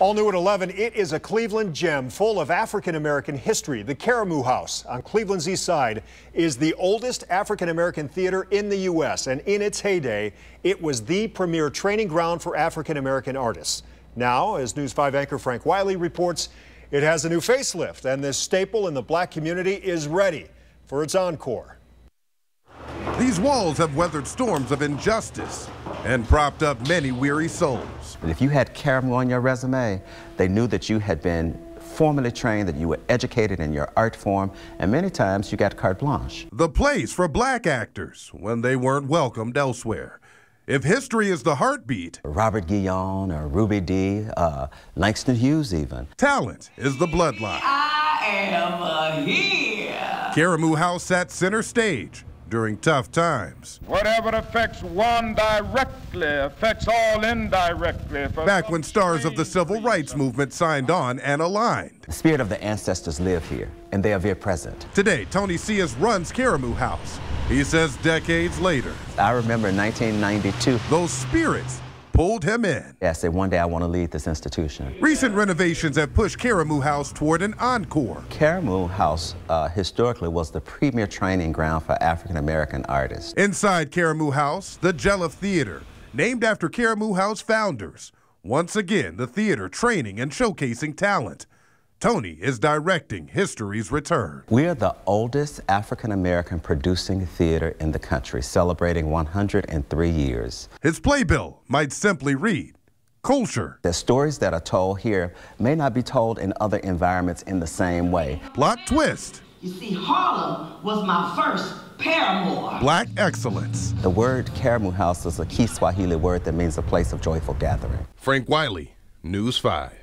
All new at 11, it is a Cleveland gem full of African-American history. The Karamu House on Cleveland's east side is the oldest African-American theater in the U.S. And in its heyday, it was the premier training ground for African-American artists. Now, as News 5 anchor Frank Wiley reports, it has a new facelift, and this staple in the black community is ready for its encore. These walls have weathered storms of injustice and propped up many weary souls. If you had Karamu on your resume, they knew that you had been formally trained, that you were educated in your art form, and many times you got carte blanche. The place for black actors when they weren't welcomed elsewhere. If history is the heartbeat, Robert Guillaume or Ruby Dee, Langston Hughes even. Talent is the bloodline. I am here. Karamu House sat center stage during tough times. Whatever affects one directly affects all indirectly. Back when stars of the civil rights movement signed on and aligned. The spirit of the ancestors live here, and they are very present. Today, Tony Sias runs Karamu House. He says decades later, I remember in 1992, those spirits pulled him in. I said, one day I want to lead this institution. Recent renovations have pushed Karamu House toward an encore. Karamu House historically was the premier training ground for African-American artists. Inside Karamu House, the Jelliffe Theater, named after Karamu House founders. Once again, the theater training and showcasing talent. Tony is directing history's return. We are the oldest African-American producing theater in the country, celebrating 103 years. His playbill might simply read, culture. The stories that are told here may not be told in other environments in the same way. Plot twist. You see, Harlem was my first paramour. Black excellence. The word Karamu House is a key Swahili word that means a place of joyful gathering. Frank Wiley, News 5.